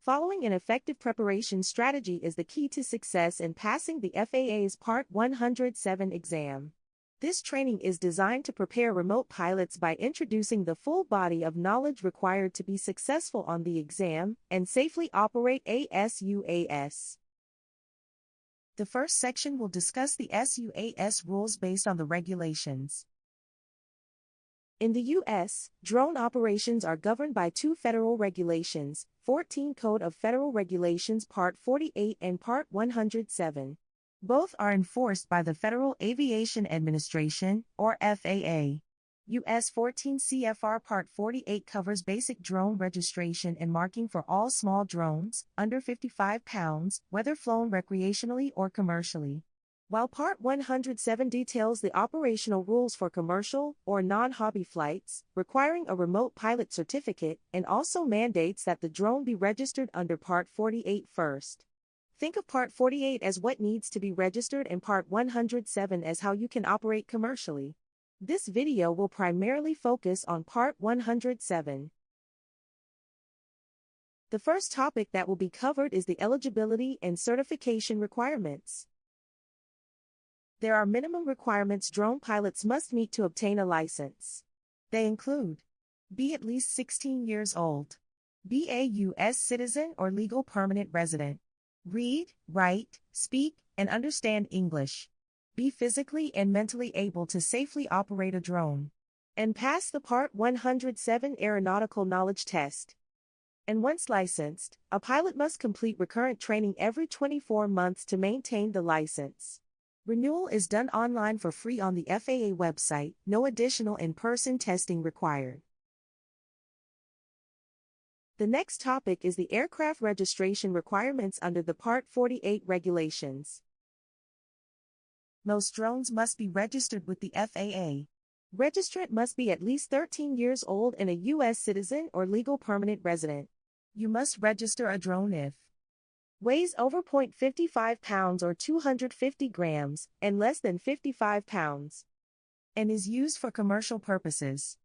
Following an effective preparation strategy is the key to success in passing the FAA's Part 107 exam. This training is designed to prepare remote pilots by introducing the full body of knowledge required to be successful on the exam and safely operate a sUAS. The first session will discuss the sUAS rules based on the regulations. In the U.S., drone operations are governed by two federal regulations, 14 Code of Federal Regulations Part 48 and Part 107. Both are enforced by the Federal Aviation Administration, or FAA. U.S. 14 CFR Part 48 covers basic drone registration and marking for all small drones, under 55 pounds, whether flown recreationally or commercially. While Part 107 details the operational rules for commercial or non-hobby flights, requiring a remote pilot certificate, and also mandates that the drone be registered under Part 48 first. Think of Part 48 as what needs to be registered and Part 107 as how you can operate commercially. This video will primarily focus on Part 107. The first topic that will be covered is the eligibility and certification requirements. There are minimum requirements drone pilots must meet to obtain a license. They include: be at least 16 years old, be a U.S. citizen or legal permanent resident, read, write, speak, and understand English, be physically and mentally able to safely operate a drone, and pass the Part 107 aeronautical knowledge test. And once licensed, a pilot must complete recurrent training every 24 months to maintain the license. Renewal is done online for free on the FAA website, no additional in-person testing required. The next topic is the aircraft registration requirements under the Part 48 regulations. Most drones must be registered with the FAA. Registrant must be at least 13 years old and a U.S. citizen or legal permanent resident. You must register a drone if weighs over 0.55 pounds or 250 grams, and less than 55 pounds, and is used for commercial purposes.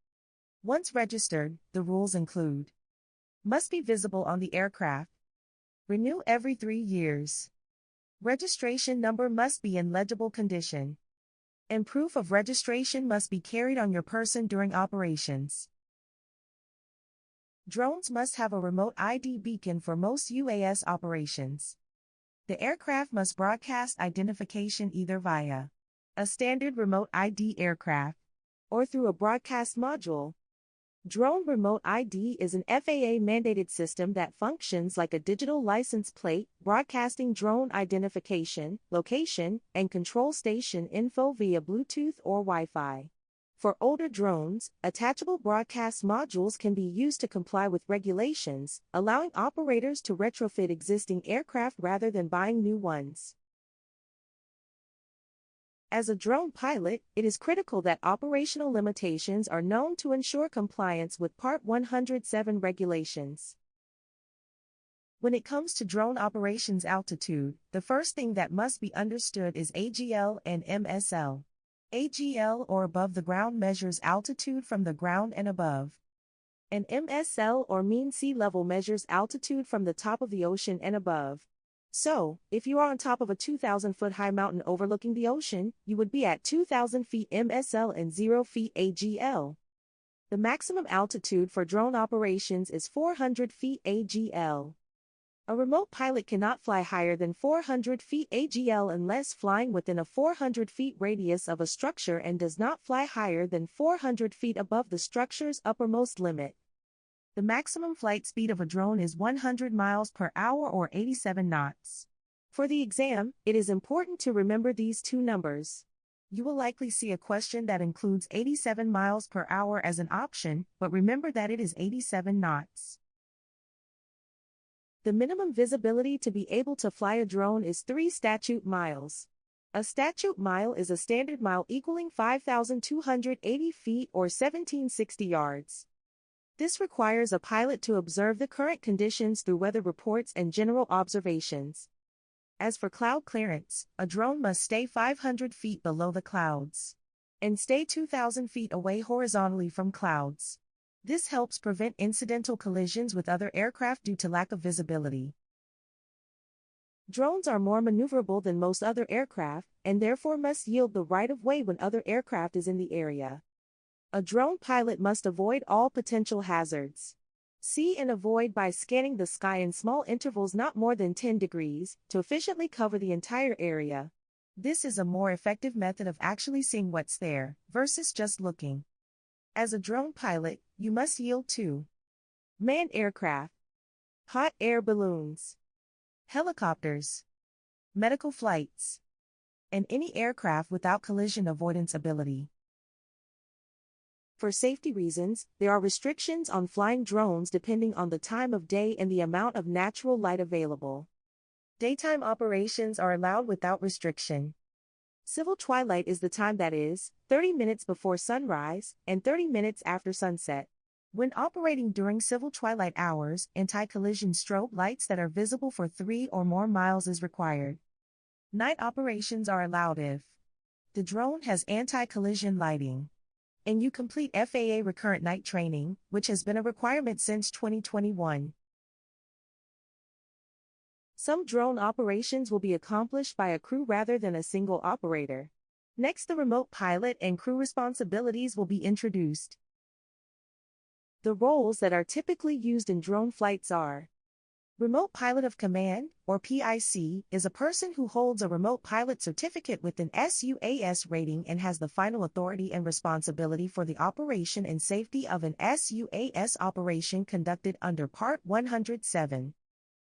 Once registered, the rules include: must be visible on the aircraft, renew every 3 years, registration number must be in legible condition, and proof of registration must be carried on your person during operations. Drones must have a remote ID beacon for most UAS operations. The aircraft must broadcast identification either via a standard remote ID aircraft or through a broadcast module. Drone Remote ID is an FAA-mandated system that functions like a digital license plate, broadcasting drone identification, location, and control station info via Bluetooth or Wi-Fi. For older drones, attachable broadcast modules can be used to comply with regulations, allowing operators to retrofit existing aircraft rather than buying new ones. As a drone pilot, it is critical that operational limitations are known to ensure compliance with Part 107 regulations. When it comes to drone operations altitude, the first thing that must be understood is AGL and MSL. AGL, or above the ground, measures altitude from the ground and above. And MSL, or mean sea level, measures altitude from the top of the ocean and above. So, if you are on top of a 2,000-foot high mountain overlooking the ocean, you would be at 2,000 feet MSL and 0 feet AGL. The maximum altitude for drone operations is 400 feet AGL. A remote pilot cannot fly higher than 400 feet AGL unless flying within a 400 feet radius of a structure and does not fly higher than 400 feet above the structure's uppermost limit. The maximum flight speed of a drone is 100 miles per hour or 87 knots. For the exam, it is important to remember these two numbers. You will likely see a question that includes 87 miles per hour as an option, but remember that it is 87 knots. The minimum visibility to be able to fly a drone is 3 statute miles. A statute mile is a standard mile equaling 5,280 feet or 1,760 yards. This requires a pilot to observe the current conditions through weather reports and general observations. As for cloud clearance, a drone must stay 500 feet below the clouds and stay 2,000 feet away horizontally from clouds. This helps prevent incidental collisions with other aircraft due to lack of visibility. Drones are more maneuverable than most other aircraft, and therefore must yield the right-of-way when other aircraft is in the area. A drone pilot must avoid all potential hazards. See and avoid by scanning the sky in small intervals not more than 10 degrees, to efficiently cover the entire area. This is a more effective method of actually seeing what's there, versus just looking. As a drone pilot, you must yield to manned aircraft, hot air balloons, helicopters, medical flights, and any aircraft without collision avoidance ability. For safety reasons, there are restrictions on flying drones depending on the time of day and the amount of natural light available. Daytime operations are allowed without restriction. Civil twilight is the time that is, 30 minutes before sunrise, and 30 minutes after sunset. When operating during civil twilight hours, anti-collision strobe lights that are visible for 3 or more miles is required. Night operations are allowed if the drone has anti-collision lighting, and you complete FAA recurrent night training, which has been a requirement since 2021. Some drone operations will be accomplished by a crew rather than a single operator. Next, the remote pilot and crew responsibilities will be introduced. The roles that are typically used in drone flights are: Remote Pilot of Command, or PIC, is a person who holds a remote pilot certificate with an sUAS rating and has the final authority and responsibility for the operation and safety of an sUAS operation conducted under Part 107.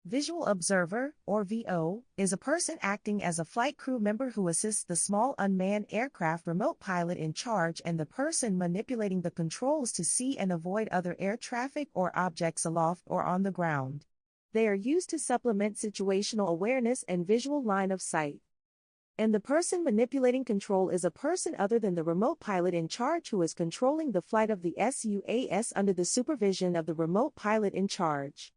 Visual Observer, or VO, is a person acting as a flight crew member who assists the small unmanned aircraft remote pilot in charge and the person manipulating the controls to see and avoid other air traffic or objects aloft or on the ground. They are used to supplement situational awareness and visual line of sight. And the person manipulating control is a person other than the remote pilot in charge who is controlling the flight of the sUAS under the supervision of the remote pilot in charge.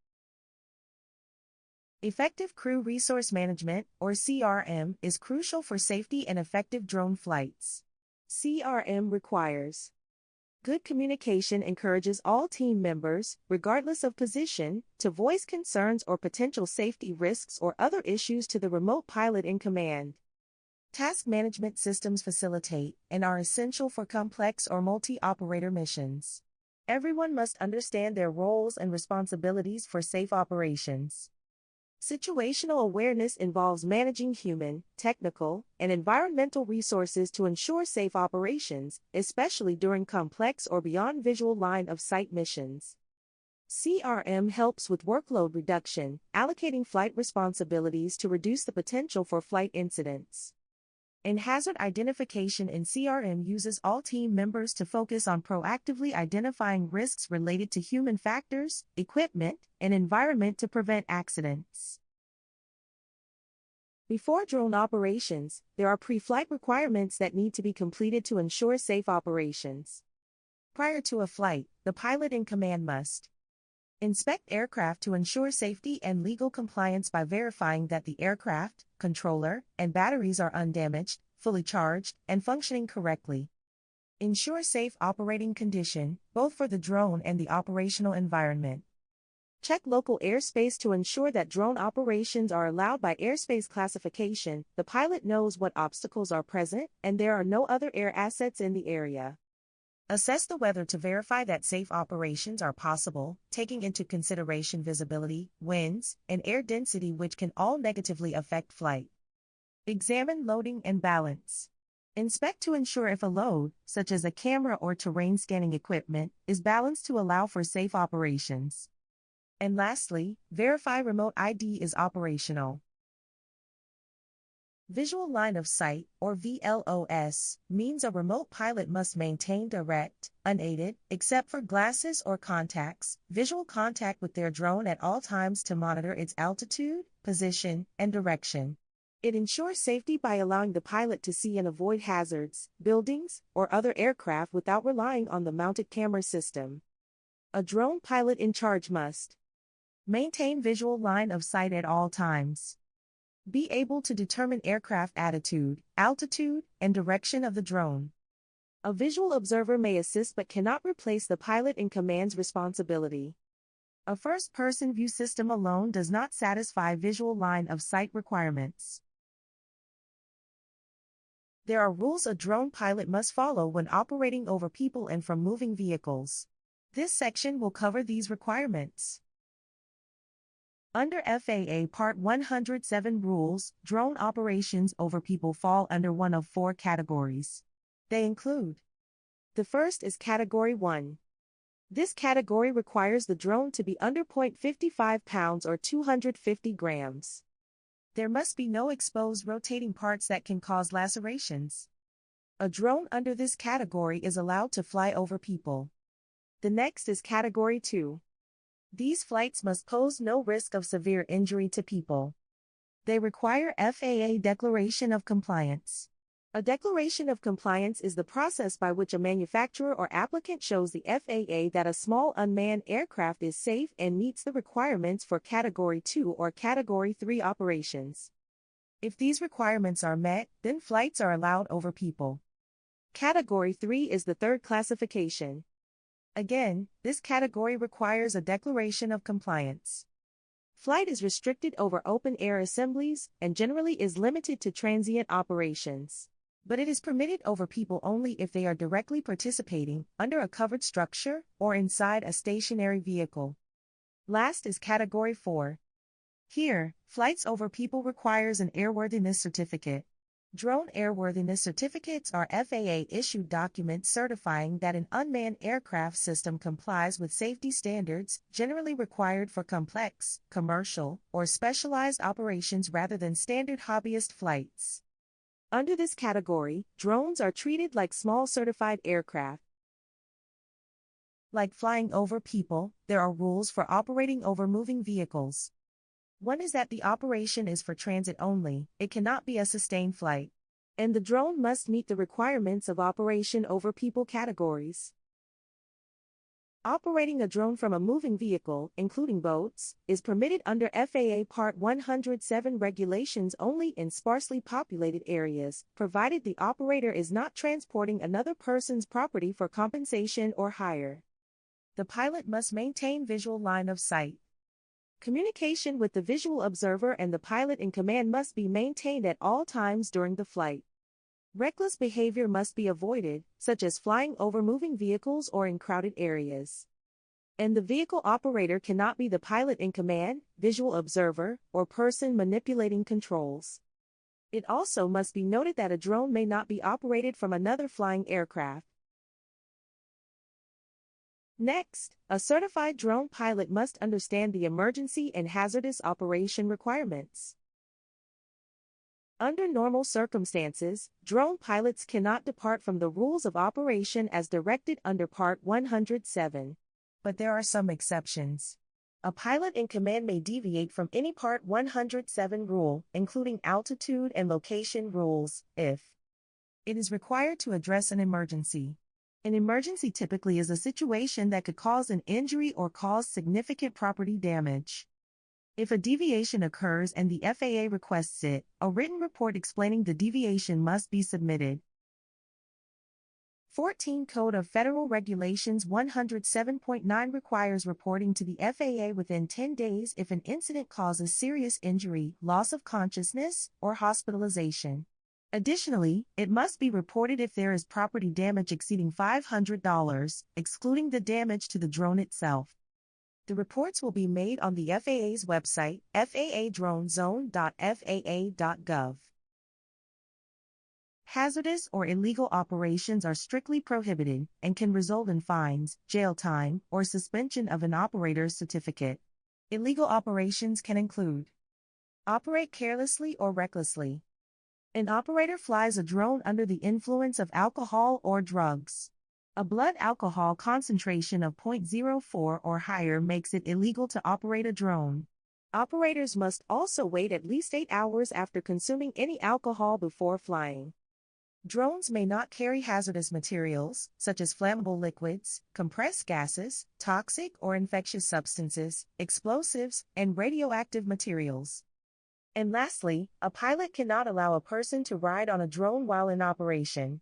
Effective Crew Resource Management, or CRM, is crucial for safety and effective drone flights. CRM requires good communication, encourages all team members, regardless of position, to voice concerns or potential safety risks or other issues to the remote pilot in command. Task management systems facilitate and are essential for complex or multi-operator missions. Everyone must understand their roles and responsibilities for safe operations. Situational awareness involves managing human, technical, and environmental resources to ensure safe operations, especially during complex or beyond visual line of sight missions. CRM helps with workload reduction, allocating flight responsibilities to reduce the potential for flight incidents. And hazard identification in CRM uses all team members to focus on proactively identifying risks related to human factors, equipment, and environment to prevent accidents. Before drone operations, there are pre-flight requirements that need to be completed to ensure safe operations. Prior to a flight, the pilot in command must inspect aircraft to ensure safety and legal compliance by verifying that the aircraft, controller, and batteries are undamaged, fully charged, and functioning correctly. Ensure safe operating condition, both for the drone and the operational environment. Check local airspace to ensure that drone operations are allowed by airspace classification. The pilot knows what obstacles are present, and there are no other air assets in the area. Assess the weather to verify that safe operations are possible, taking into consideration visibility, winds, and air density, which can all negatively affect flight. Examine loading and balance. Inspect to ensure if a load, such as a camera or terrain scanning equipment, is balanced to allow for safe operations. And lastly, verify remote ID is operational. Visual line of sight, or VLOS, means a remote pilot must maintain direct, unaided, except for glasses or contacts, visual contact with their drone at all times to monitor its altitude, position, and direction. It ensures safety by allowing the pilot to see and avoid hazards, buildings, or other aircraft without relying on the mounted camera system. A drone pilot in charge must maintain visual line of sight at all times. Be able to determine aircraft attitude, altitude, and direction of the drone. A visual observer may assist but cannot replace the pilot in command's responsibility. A first-person view system alone does not satisfy visual line of sight requirements. There are rules a drone pilot must follow when operating over people and from moving vehicles. This section will cover these requirements. Under FAA Part 107 rules, drone operations over people fall under one of four categories. They include: the first is Category 1. This category requires the drone to be under 0.55 pounds or 250 grams. There must be no exposed rotating parts that can cause lacerations. A drone under this category is allowed to fly over people. The next is Category 2. These flights must pose no risk of severe injury to people. They require FAA Declaration of Compliance. A declaration of compliance is the process by which a manufacturer or applicant shows the FAA that a small unmanned aircraft is safe and meets the requirements for Category 2 or Category 3 operations. If these requirements are met, then flights are allowed over people. Category 3 is the third classification. Again, this category requires a declaration of compliance. Flight is restricted over open-air assemblies and generally is limited to transient operations. But it is permitted over people only if they are directly participating under a covered structure or inside a stationary vehicle. Last is Category 4. Here, flights over people requires an airworthiness certificate. Drone airworthiness certificates are FAA-issued documents certifying that an unmanned aircraft system complies with safety standards generally required for complex, commercial, or specialized operations rather than standard hobbyist flights. Under this category, drones are treated like small certified aircraft. Like flying over people, there are rules for operating over moving vehicles. One is that the operation is for transit only, it cannot be a sustained flight. And the drone must meet the requirements of operation over people categories. Operating a drone from a moving vehicle, including boats, is permitted under FAA Part 107 regulations only in sparsely populated areas, provided the operator is not transporting another person's property for compensation or hire. The pilot must maintain visual line of sight. Communication with the visual observer and the pilot in command must be maintained at all times during the flight. Reckless behavior must be avoided, such as flying over moving vehicles or in crowded areas. And the vehicle operator cannot be the pilot in command, visual observer, or person manipulating controls. It also must be noted that a drone may not be operated from another flying aircraft. Next, a certified drone pilot must understand the emergency and hazardous operation requirements. Under normal circumstances, drone pilots cannot depart from the rules of operation as directed under Part 107. But there are some exceptions. A pilot in command may deviate from any Part 107 rule, including altitude and location rules, if it is required to address an emergency. An emergency typically is a situation that could cause an injury or cause significant property damage. If a deviation occurs and the FAA requests it, a written report explaining the deviation must be submitted. 14 Code of Federal Regulations 107.9 requires reporting to the FAA within 10 days if an incident causes serious injury, loss of consciousness, or hospitalization. Additionally, it must be reported if there is property damage exceeding $500, excluding the damage to the drone itself. The reports will be made on the FAA's website, faadronezone.faa.gov. Hazardous or illegal operations are strictly prohibited and can result in fines, jail time, or suspension of an operator's certificate. Illegal operations can include: operate carelessly or recklessly. An operator flies a drone under the influence of alcohol or drugs. A blood alcohol concentration of 0.04 or higher makes it illegal to operate a drone. Operators must also wait at least 8 hours after consuming any alcohol before flying. Drones may not carry hazardous materials, such as flammable liquids, compressed gases, toxic or infectious substances, explosives, and radioactive materials. And lastly, a pilot cannot allow a person to ride on a drone while in operation.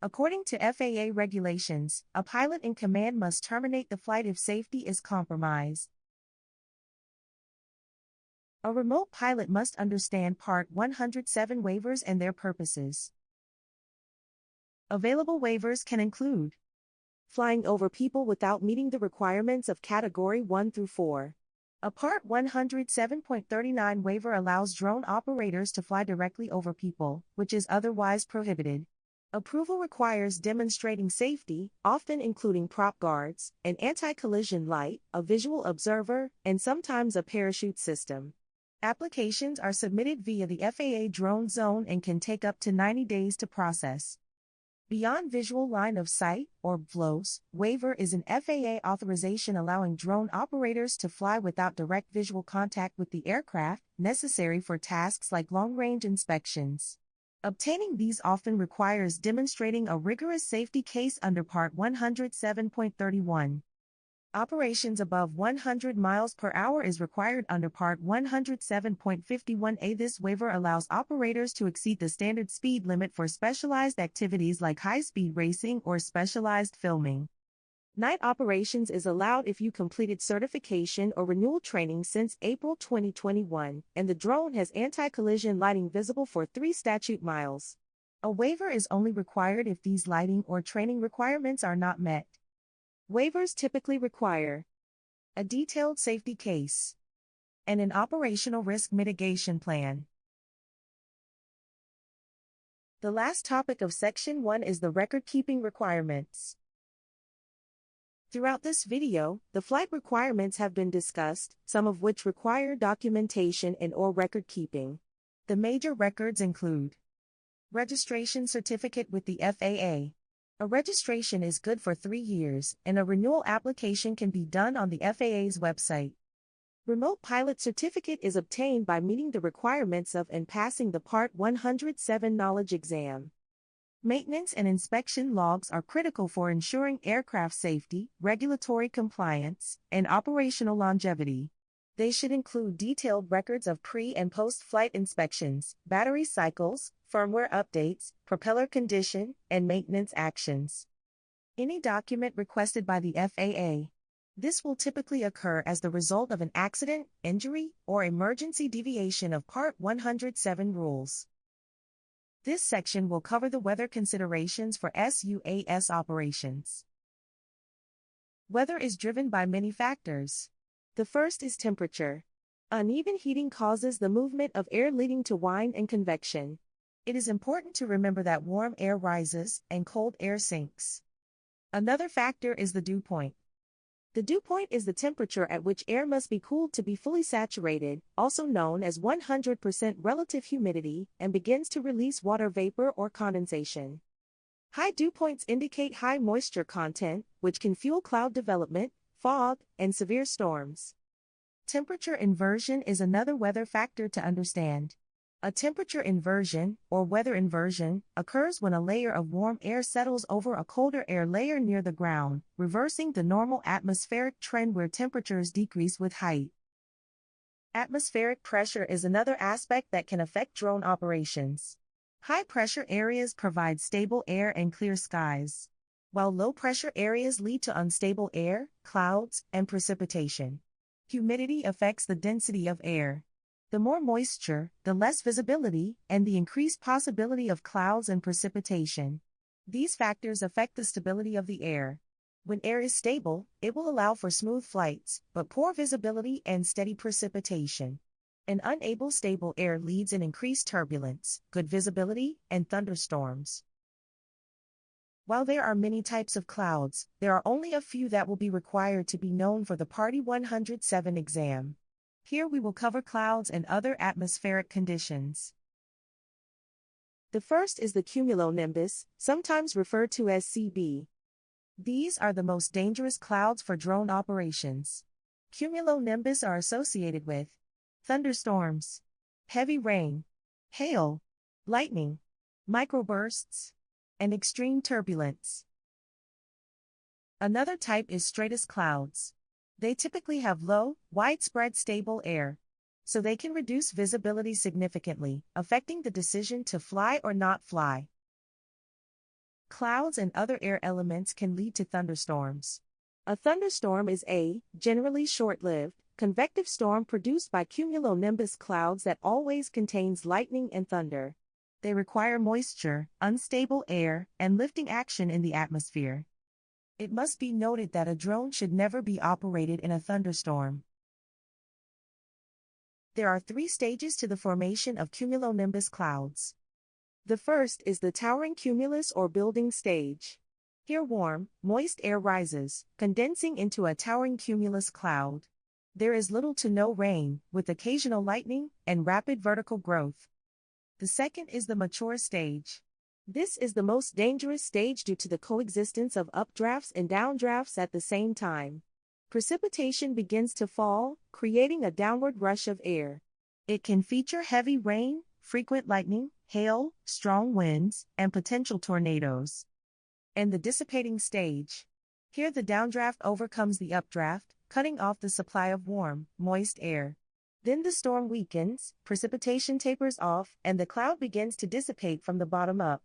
According to FAA regulations, a pilot in command must terminate the flight if safety is compromised. A remote pilot must understand Part 107 waivers and their purposes. Available waivers can include flying over people without meeting the requirements of Category 1 through 4. A Part 107.39 waiver allows drone operators to fly directly over people, which is otherwise prohibited. Approval requires demonstrating safety, often including prop guards, an anti-collision light, a visual observer, and sometimes a parachute system. Applications are submitted via the FAA Drone Zone and can take up to 90 days to process. Beyond Visual Line of Sight, or VLOS, waiver is an FAA authorization allowing drone operators to fly without direct visual contact with the aircraft, necessary for tasks like long-range inspections. Obtaining these often requires demonstrating a rigorous safety case under Part 107.31. Operations above 100 miles per hour is required under Part 107.51a. This waiver allows operators to exceed the standard speed limit for specialized activities like high-speed racing or specialized filming. Night operations is allowed if you completed certification or renewal training since April 2021, and the drone has anti-collision lighting visible for 3 statute miles. A waiver is only required if these lighting or training requirements are not met. Waivers typically require a detailed safety case and an operational risk mitigation plan. The last topic of Section 1 is the record-keeping requirements. Throughout this video, the flight requirements have been discussed, some of which require documentation and/or record-keeping. The major records include registration certificate with the FAA. A registration is good for 3 years, and a renewal application can be done on the FAA's website. Remote pilot certificate is obtained by meeting the requirements of and passing the Part 107 knowledge exam. Maintenance and inspection logs are critical for ensuring aircraft safety, regulatory compliance, and operational longevity. They should include detailed records of pre- and post-flight inspections, battery cycles, firmware updates, propeller condition, and maintenance actions. Any document requested by the FAA. This will typically occur as the result of an accident, injury, or emergency deviation of Part 107 rules. This section will cover the weather considerations for sUAS operations. Weather is driven by many factors. The first is temperature. Uneven heating causes the movement of air leading to wind and convection. It is important to remember that warm air rises and cold air sinks. Another factor is the dew point. The dew point is the temperature at which air must be cooled to be fully saturated, also known as 100% relative humidity, and begins to release water vapor or condensation. High dew points indicate high moisture content, which can fuel cloud development, fog, and severe storms. Temperature inversion is another weather factor to understand. A temperature inversion, or weather inversion, occurs when a layer of warm air settles over a colder air layer near the ground, reversing the normal atmospheric trend where temperatures decrease with height. Atmospheric pressure is another aspect that can affect drone operations. High-pressure areas provide stable air and clear skies, while low-pressure areas lead to unstable air, clouds, and precipitation. Humidity affects the density of air. The more moisture, the less visibility, and the increased possibility of clouds and precipitation. These factors affect the stability of the air. When air is stable, it will allow for smooth flights, but poor visibility and steady precipitation. An unable stable air leads in increased turbulence, good visibility, and thunderstorms. While there are many types of clouds, there are only a few that will be required to be known for the Part 107 exam. Here we will cover clouds and other atmospheric conditions. The first is the cumulonimbus, sometimes referred to as CB. These are the most dangerous clouds for drone operations. Cumulonimbus are associated with thunderstorms, heavy rain, hail, lightning, microbursts, and extreme turbulence. Another type is stratus clouds. They typically have low, widespread stable air, so they can reduce visibility significantly, affecting the decision to fly or not fly. Clouds and other air elements can lead to thunderstorms. A thunderstorm is a, generally short-lived, convective storm produced by cumulonimbus clouds that always contains lightning and thunder. They require moisture, unstable air, and lifting action in the atmosphere. It must be noted that a drone should never be operated in a thunderstorm. There are 3 stages to the formation of cumulonimbus clouds. The first is the towering cumulus or building stage. Here warm, moist air rises, condensing into a towering cumulus cloud. There is little to no rain, with occasional lightning and rapid vertical growth. The second is the mature stage. This is the most dangerous stage due to the coexistence of updrafts and downdrafts at the same time. Precipitation begins to fall, creating a downward rush of air. It can feature heavy rain, frequent lightning, hail, strong winds, and potential tornadoes. And the dissipating stage. Here the downdraft overcomes the updraft, cutting off the supply of warm, moist air. Then the storm weakens, precipitation tapers off, and the cloud begins to dissipate from the bottom up.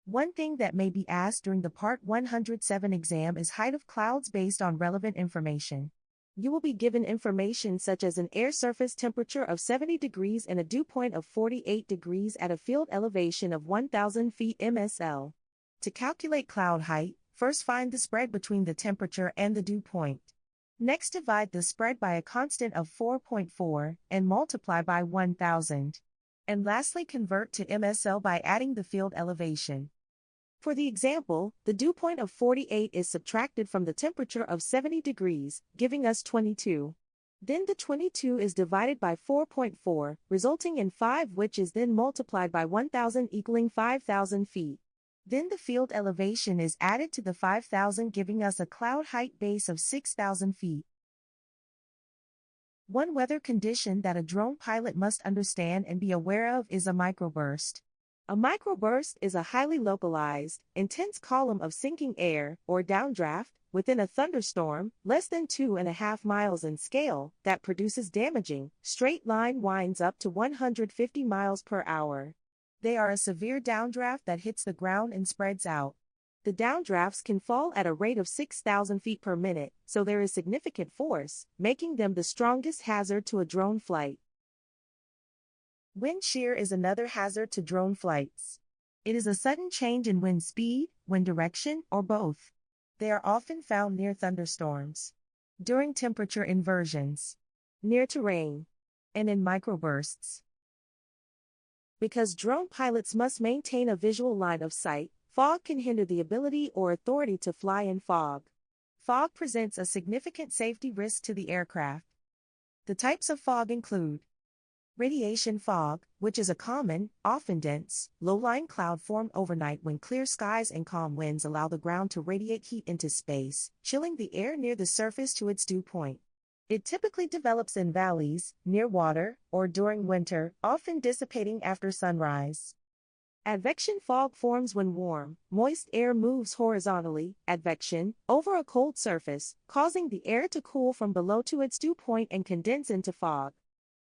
One thing that may be asked during the Part 107 exam is height of clouds based on relevant information. You will be given information such as an air surface temperature of 70 degrees and a dew point of 48 degrees at a field elevation of 1,000 feet MSL. To calculate cloud height, first find the spread between the temperature and the dew point. Next divide the spread by a constant of 4.4 and multiply by 1,000. And lastly convert to MSL by adding the field elevation. For the example, the dew point of 48 is subtracted from the temperature of 70 degrees, giving us 22. Then the 22 is divided by 4.4, resulting in 5, which is then multiplied by 1,000 equaling 5,000 feet. Then the field elevation is added to the 5,000, giving us a cloud height base of 6,000 feet. One weather condition that a drone pilot must understand and be aware of is a microburst. A microburst is a highly localized, intense column of sinking air, or downdraft, within a thunderstorm, less than 2.5 miles in scale, that produces damaging, straight-line winds up to 150 miles per hour. They are a severe downdraft that hits the ground and spreads out. The downdrafts can fall at a rate of 6,000 feet per minute, so there is significant force, making them the strongest hazard to a drone flight. Wind shear is another hazard to drone flights. It is a sudden change in wind speed, wind direction, or both. They are often found near thunderstorms, during temperature inversions, near terrain, and in microbursts. Because drone pilots must maintain a visual line of sight, fog can hinder the ability or authority to fly in fog. Fog presents a significant safety risk to the aircraft. The types of fog include radiation fog, which is a common, often dense, low-lying cloud formed overnight when clear skies and calm winds allow the ground to radiate heat into space, chilling the air near the surface to its dew point. It typically develops in valleys, near water, or during winter, often dissipating after sunrise. Advection fog forms when warm, moist air moves horizontally, advection, over a cold surface, causing the air to cool from below to its dew point and condense into fog.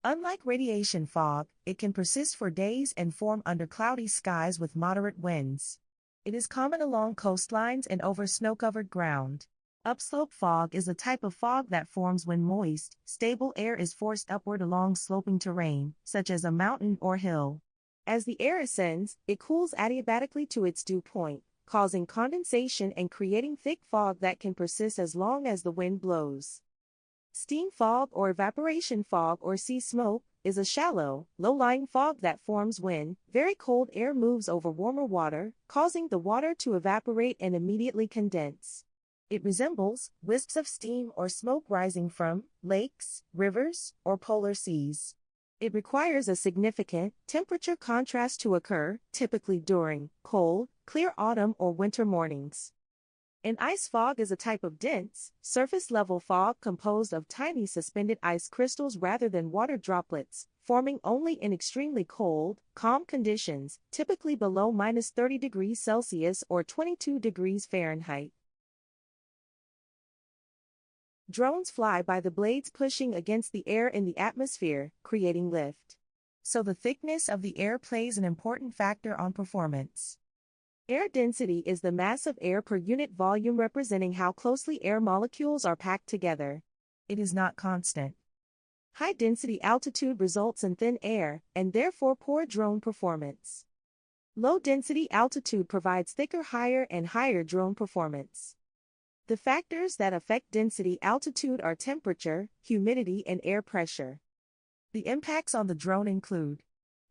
Unlike radiation fog, it can persist for days and form under cloudy skies with moderate winds. It is common along coastlines and over snow-covered ground. Upslope fog is a type of fog that forms when moist, stable air is forced upward along sloping terrain, such as a mountain or hill. As the air ascends, it cools adiabatically to its dew point, causing condensation and creating thick fog that can persist as long as the wind blows. Steam fog or evaporation fog or sea smoke is a shallow, low-lying fog that forms when very cold air moves over warmer water, causing the water to evaporate and immediately condense. It resembles wisps of steam or smoke rising from lakes, rivers, or polar seas. It requires a significant temperature contrast to occur, typically during cold, clear autumn or winter mornings. An ice fog is a type of dense, surface-level fog composed of tiny suspended ice crystals rather than water droplets, forming only in extremely cold, calm conditions, typically below -30 degrees Celsius or 22 degrees Fahrenheit. Drones fly by the blades pushing against the air in the atmosphere, creating lift. So the thickness of the air plays an important factor on performance. Air density is the mass of air per unit volume representing how closely air molecules are packed together. It is not constant. High-density altitude results in thin air, and therefore poor drone performance. Low-density altitude provides thicker higher and higher drone performance. The factors that affect density altitude are temperature, humidity, and air pressure. The impacts on the drone include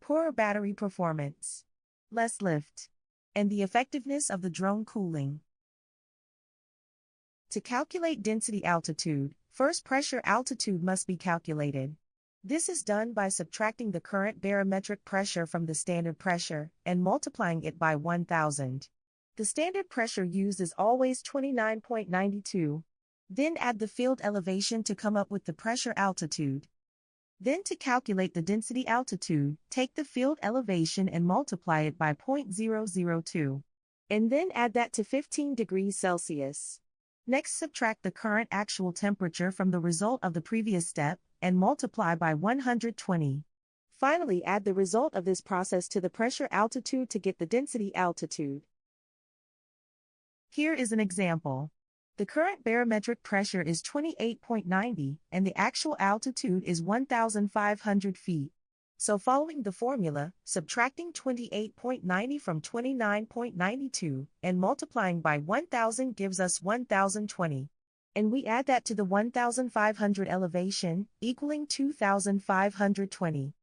poorer battery performance, less lift, and the effectiveness of the drone cooling. To calculate density altitude, first pressure altitude must be calculated. This is done by subtracting the current barometric pressure from the standard pressure and multiplying it by 1000. The standard pressure used is always 29.92. Then add the field elevation to come up with the pressure altitude. Then to calculate the density altitude, take the field elevation and multiply it by 0.002. And then add that to 15 degrees Celsius. Next, subtract the current actual temperature from the result of the previous step and multiply by 120. Finally, add the result of this process to the pressure altitude to get the density altitude. Here is an example. The current barometric pressure is 28.90 and the actual altitude is 1,500 feet. So following the formula, subtracting 28.90 from 29.92 and multiplying by 1,000 gives us 1,020. And we add that to the 1,500 elevation, equaling 2,520.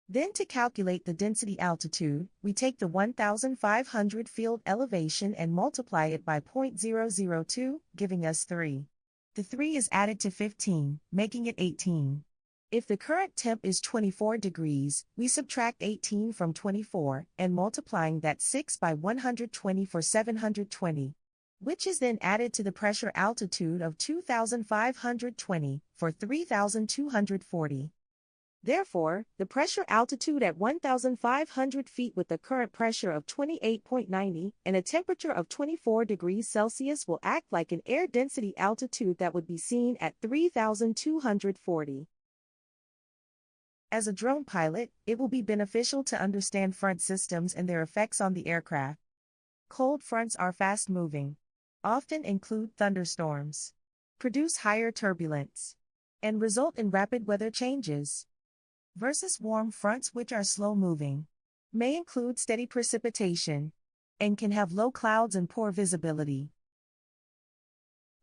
Then to calculate the density altitude, we take the 1,500 field elevation and multiply it by 0.002, giving us 3. The 3 is added to 15, making it 18. If the current temp is 24 degrees, we subtract 18 from 24 and multiplying that 6 by 120 for 720, which is then added to the pressure altitude of 2,520 for 3,240. Therefore, the pressure altitude at 1,500 feet with the current pressure of 28.90 and a temperature of 24 degrees Celsius will act like an air density altitude that would be seen at 3,240. As a drone pilot, it will be beneficial to understand front systems and their effects on the aircraft. Cold fronts are fast-moving, often include thunderstorms, produce higher turbulence, and result in rapid weather changes. Versus warm fronts, which are slow-moving, may include steady precipitation, and can have low clouds and poor visibility.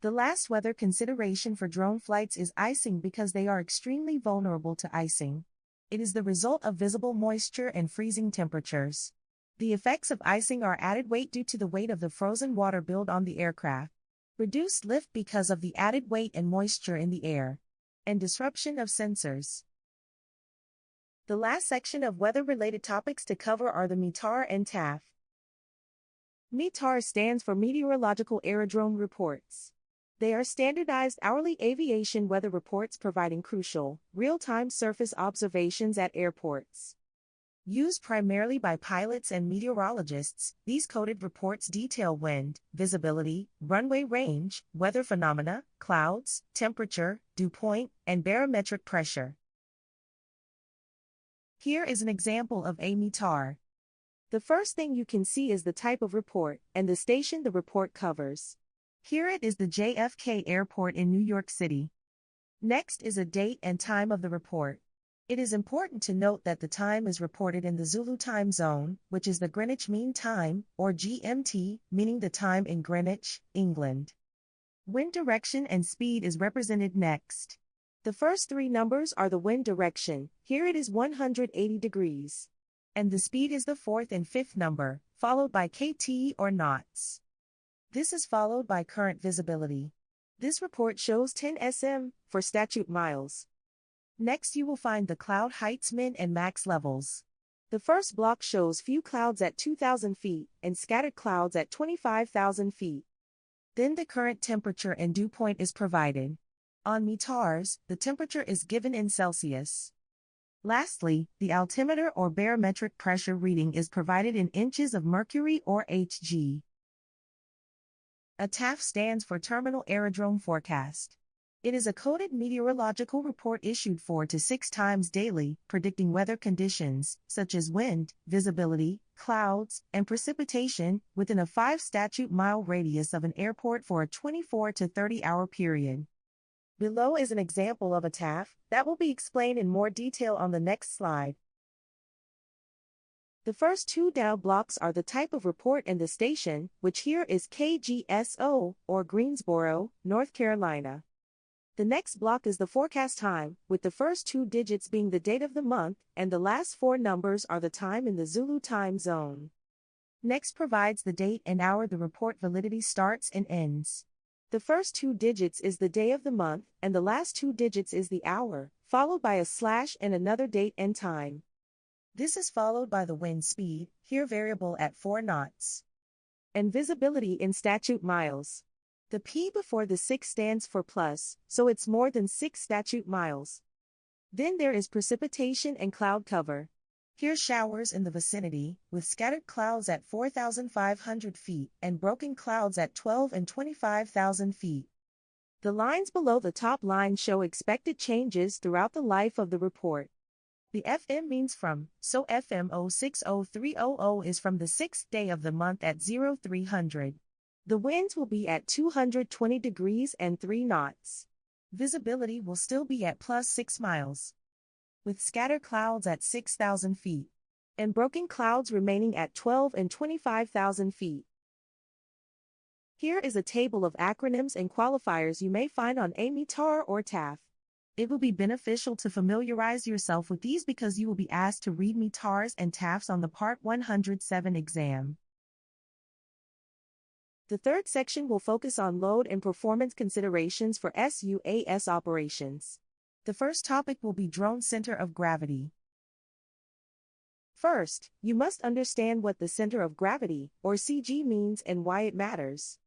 The last weather consideration for drone flights is icing because they are extremely vulnerable to icing. It is the result of visible moisture and freezing temperatures. The effects of icing are added weight due to the weight of the frozen water built on the aircraft, reduced lift because of the added weight and moisture in the air, and disruption of sensors. The last section of weather-related topics to cover are the METAR and TAF. METAR stands for Meteorological Aerodrome Reports. They are standardized hourly aviation weather reports providing crucial, real-time surface observations at airports. Used primarily by pilots and meteorologists, these coded reports detail wind, visibility, runway range, weather phenomena, clouds, temperature, dew point, and barometric pressure. Here is an example of a METAR. The first thing you can see is the type of report and the station the report covers. Here it is the JFK Airport in New York City. Next is a date and time of the report. It is important to note that the time is reported in the Zulu time zone, which is the Greenwich Mean Time, or GMT, meaning the time in Greenwich, England. Wind direction and speed is represented next. The first three numbers are the wind direction, here it is 180 degrees. And the speed is the fourth and fifth number, followed by KT or knots. This is followed by current visibility. This report shows 10 sm, for statute miles. Next you will find the cloud heights min and max levels. The first block shows few clouds at 2,000 feet and scattered clouds at 25,000 feet. Then the current temperature and dew point is provided. On METARs, the temperature is given in Celsius. Lastly, the altimeter or barometric pressure reading is provided in inches of mercury or Hg. A TAF stands for Terminal Aerodrome Forecast. It is a coded meteorological report issued 4 to 6 times daily, predicting weather conditions, such as wind, visibility, clouds, and precipitation within a 5 statute mile radius of an airport for a 24 to 30-hour period. Below is an example of a TAF that will be explained in more detail on the next slide. The first two data blocks are the type of report and the station, which here is KGSO, or Greensboro, North Carolina. The next block is the forecast time, with the first two digits being the date of the month, and the last four numbers are the time in the Zulu time zone. Next provides the date and hour the report validity starts and ends. The first two digits is the day of the month, and the last two digits is the hour, followed by a slash and another date and time. This is followed by the wind speed, here variable at 4 knots. And visibility in statute miles. The P before the 6 stands for plus, so it's more than 6 statute miles. Then there is precipitation and cloud cover. Here showers in the vicinity, with scattered clouds at 4,500 feet and broken clouds at 12 and 25,000 feet. The lines below the top line show expected changes throughout the life of the report. The FM means from, so FM 060300 is from the 6th day of the month at 0300. The winds will be at 220 degrees and 3 knots. Visibility will still be at plus 6 miles. With scattered clouds at 6,000 feet. And broken clouds remaining at 12 and 25,000 feet. Here is a table of acronyms and qualifiers you may find on a METAR or TAF. It will be beneficial to familiarize yourself with these because you will be asked to read METARs and TAFs on the Part 107 exam. The third section will focus on load and performance considerations for sUAS operations. The first topic will be drone center of gravity. First, you must understand what the center of gravity, or CG, means and why it matters.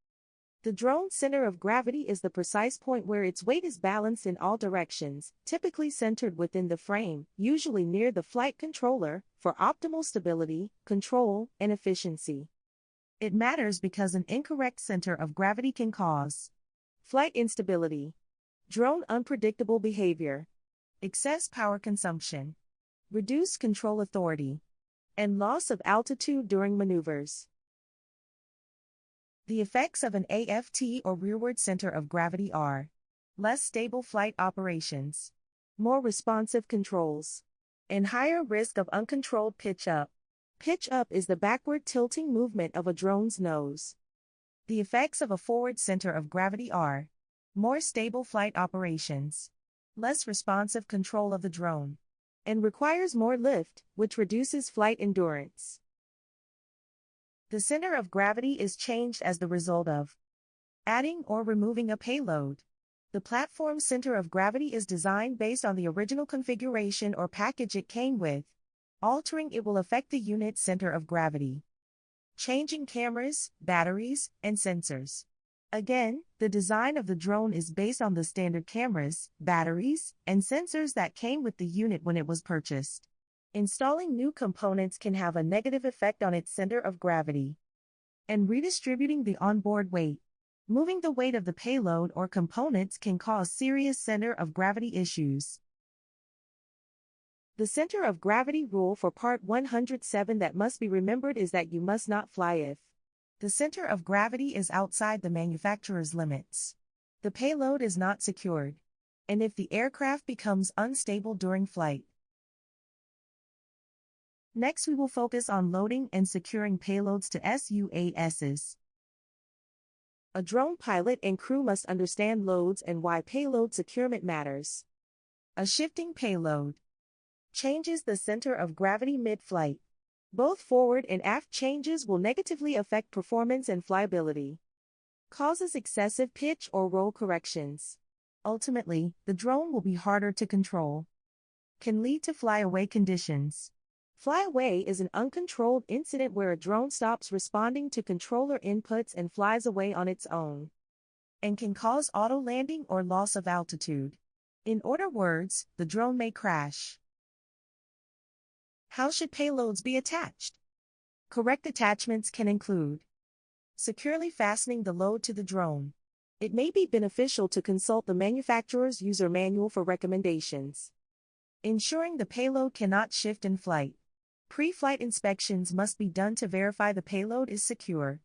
The drone center of gravity is the precise point where its weight is balanced in all directions, typically centered within the frame, usually near the flight controller, for optimal stability, control, and efficiency. It matters because an incorrect center of gravity can cause flight instability, drone unpredictable behavior, excess power consumption, reduced control authority, and loss of altitude during maneuvers. The effects of an AFT or rearward center of gravity are less stable flight operations, more responsive controls, and higher risk of uncontrolled pitch up. Pitch up is the backward tilting movement of a drone's nose. The effects of a forward center of gravity are more stable flight operations, less responsive control of the drone, and requires more lift, which reduces flight endurance. The center of gravity is changed as the result of adding or removing a payload. The platform center of gravity is designed based on the original configuration or package it came with. Altering it will affect the unit center of gravity. Changing cameras, batteries, and sensors. Again, the design of the drone is based on the standard cameras, batteries, and sensors that came with the unit when it was purchased. Installing new components can have a negative effect on its center of gravity. And redistributing the onboard weight. Moving the weight of the payload or components can cause serious center of gravity issues. The center of gravity rule for Part 107 that must be remembered is that you must not fly if the center of gravity is outside the manufacturer's limits, the payload is not secured, and if the aircraft becomes unstable during flight. Next, we will focus on loading and securing payloads to sUASs. A drone pilot and crew must understand loads and why payload securement matters. A shifting payload changes the center of gravity mid-flight. Both forward and aft changes will negatively affect performance and flyability. Causes excessive pitch or roll corrections. Ultimately, the drone will be harder to control. Can lead to flyaway conditions. Flyaway is an uncontrolled incident where a drone stops responding to controller inputs and flies away on its own. And can cause auto-landing or loss of altitude. In other words, the drone may crash. How should payloads be attached? Correct attachments can include securely fastening the load to the drone. It may be beneficial to consult the manufacturer's user manual for recommendations. Ensuring the payload cannot shift in flight. Pre-flight inspections must be done to verify the payload is secure.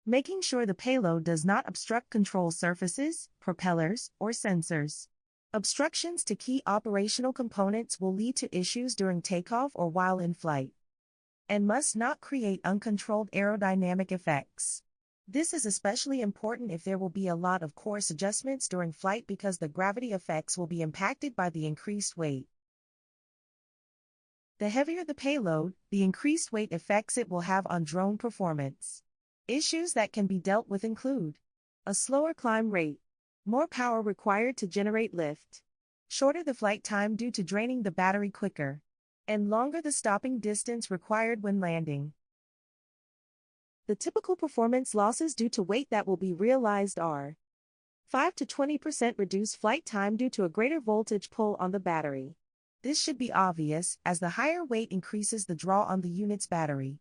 Making sure the payload does not obstruct control surfaces, propellers, or sensors. Obstructions to key operational components will lead to issues during takeoff or while in flight, and must not create uncontrolled aerodynamic effects. This is especially important if there will be a lot of course adjustments during flight because the gravity effects will be impacted by the increased weight. The heavier the payload, the increased weight effects it will have on drone performance. Issues that can be dealt with include a slower climb rate, more power required to generate lift, shorter the flight time due to draining the battery quicker, and longer the stopping distance required when landing. The typical performance losses due to weight that will be realized are 5 to 20% reduced flight time due to a greater voltage pull on the battery. This should be obvious, as the higher weight increases the draw on the unit's battery.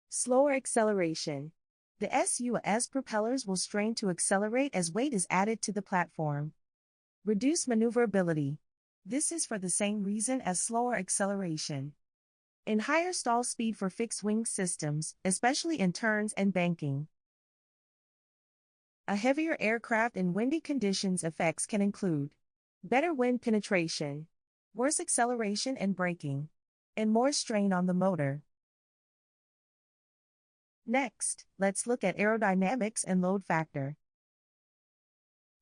Slower acceleration. The sUAS propellers will strain to accelerate as weight is added to the platform. Reduce maneuverability. This is for the same reason as slower acceleration. And higher stall speed for fixed-wing systems, especially in turns and banking. A heavier aircraft in windy conditions effects can include better wind penetration, worse acceleration and braking, and more strain on the motor. Next, let's look at aerodynamics and load factor.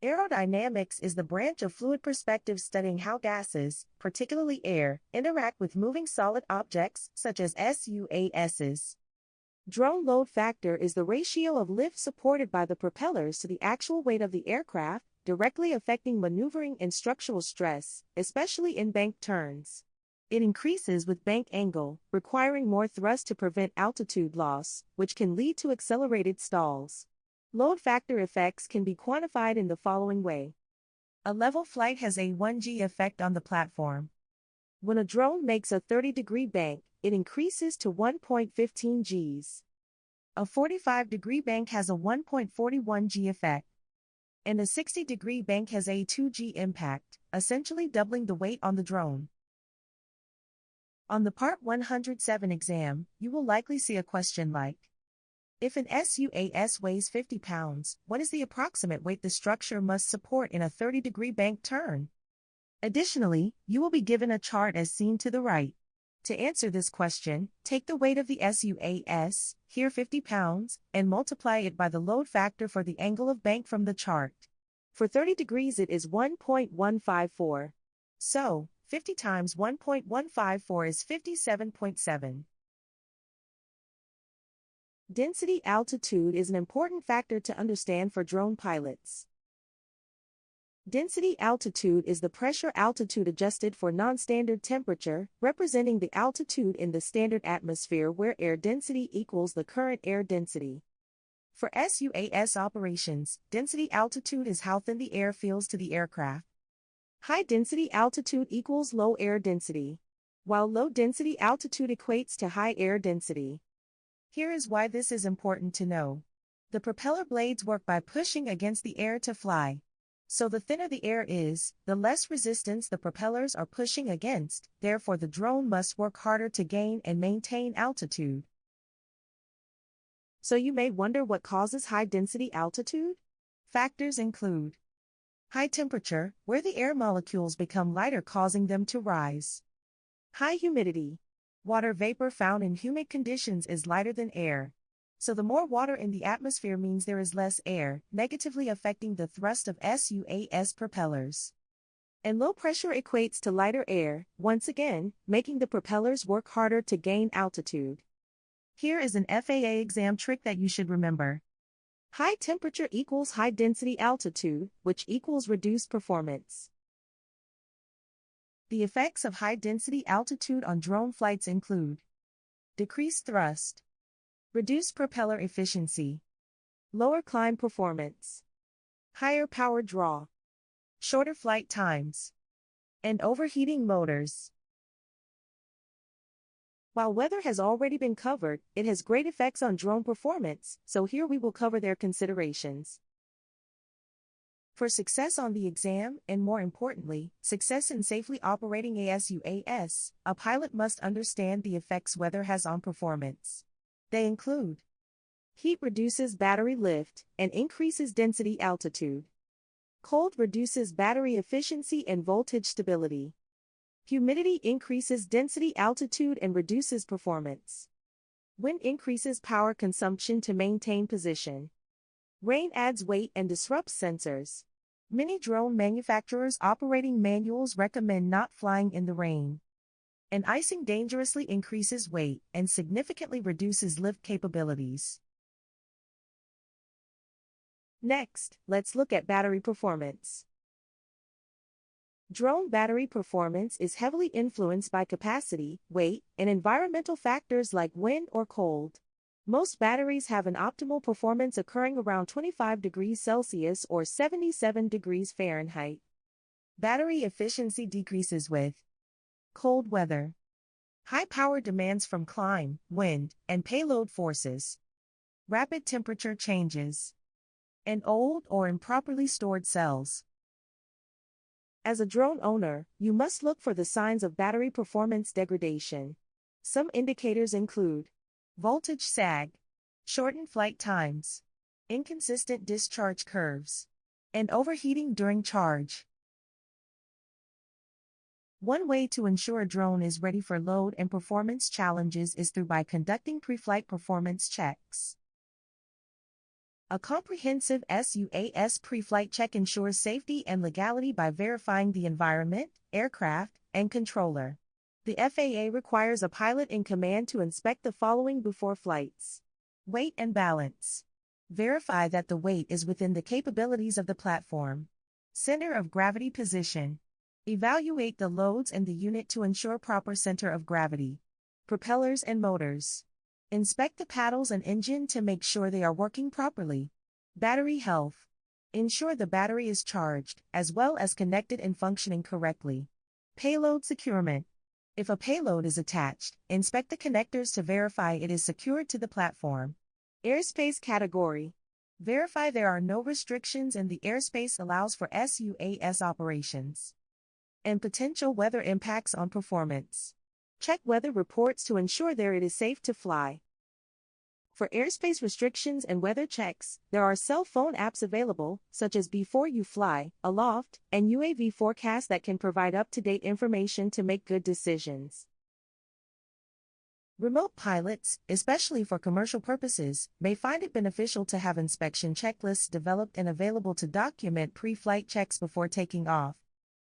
Aerodynamics is the branch of fluid perspective studying how gases, particularly air, interact with moving solid objects, such as sUASs. Drone load factor is the ratio of lift supported by the propellers to the actual weight of the aircraft, directly affecting maneuvering and structural stress, especially in banked turns. It increases with bank angle, requiring more thrust to prevent altitude loss, which can lead to accelerated stalls. Load factor effects can be quantified in the following way. A level flight has a 1g effect on the platform. When a drone makes a 30-degree bank, it increases to 1.15 Gs. A 45-degree bank has a 1.41 G effect. And a 60-degree bank has a 2G impact, essentially doubling the weight on the drone. On the Part 107 exam, you will likely see a question like, if an sUAS weighs 50 pounds, what is the approximate weight the structure must support in a 30-degree bank turn? Additionally, you will be given a chart as seen to the right. To answer this question, take the weight of the sUAS, here 50 pounds, and multiply it by the load factor for the angle of bank from the chart. For 30 degrees it is 1.154. So, 50 times 1.154 is 57.7. Density altitude is an important factor to understand for drone pilots. Density altitude is the pressure altitude adjusted for non-standard temperature, representing the altitude in the standard atmosphere where air density equals the current air density. For sUAS operations, density altitude is how thin the air feels to the aircraft. High density altitude equals low air density, while low density altitude equates to high air density. Here is why this is important to know. The propeller blades work by pushing against the air to fly. So the thinner the air is, the less resistance the propellers are pushing against, therefore the drone must work harder to gain and maintain altitude. So you may wonder what causes high density altitude? Factors include high temperature, where the air molecules become lighter causing them to rise. High humidity. Water vapor found in humid conditions is lighter than air. So the more water in the atmosphere means there is less air, negatively affecting the thrust of sUAS propellers. And low pressure equates to lighter air, once again, making the propellers work harder to gain altitude. Here is an FAA exam trick that you should remember. High temperature equals high density altitude, which equals reduced performance. The effects of high density altitude on drone flights include decreased thrust, reduced propeller efficiency, lower climb performance, higher power draw, shorter flight times, and overheating motors. While weather has already been covered, it has great effects on drone performance, so here we will cover their considerations. For success on the exam, and more importantly, success in safely operating a sUAS, a pilot must understand the effects weather has on performance. They include: heat reduces battery lift and increases density altitude. Cold reduces battery efficiency and voltage stability. Humidity increases density altitude and reduces performance. Wind increases power consumption to maintain position. Rain adds weight and disrupts sensors. Many drone manufacturers' operating manuals recommend not flying in the rain. And icing dangerously increases weight and significantly reduces lift capabilities. Next, let's look at battery performance. Drone battery performance is heavily influenced by capacity, weight, and environmental factors like wind or cold. Most batteries have an optimal performance occurring around 25 degrees Celsius or 77 degrees Fahrenheit. Battery efficiency decreases with cold weather, high power demands from climb, wind, and payload forces, rapid temperature changes, and old or improperly stored cells. As a drone owner, you must look for the signs of battery performance degradation. Some indicators include voltage sag, shortened flight times, inconsistent discharge curves, and overheating during charge. One way to ensure a drone is ready for load and performance challenges is by conducting pre-flight performance checks. A comprehensive sUAS pre-flight check ensures safety and legality by verifying the environment, aircraft, and controller. The FAA requires a pilot in command to inspect the following before flights: weight and balance. Verify that the weight is within the capabilities of the platform. Center of gravity position. Evaluate the loads in the unit to ensure proper center of gravity. Propellers and motors. Inspect the paddles and engine to make sure they are working properly. Battery health. Ensure the battery is charged, as well as connected and functioning correctly. Payload securement. If a payload is attached, inspect the connectors to verify it is secured to the platform. Airspace category. Verify there are no restrictions and the airspace allows for sUAS operations. And potential weather impacts on performance. Check weather reports to ensure it is safe to fly. For airspace restrictions and weather checks, there are cell phone apps available, such as Before You Fly, Aloft, and UAV Forecast that can provide up-to-date information to make good decisions. Remote pilots, especially for commercial purposes, may find it beneficial to have inspection checklists developed and available to document pre-flight checks before taking off.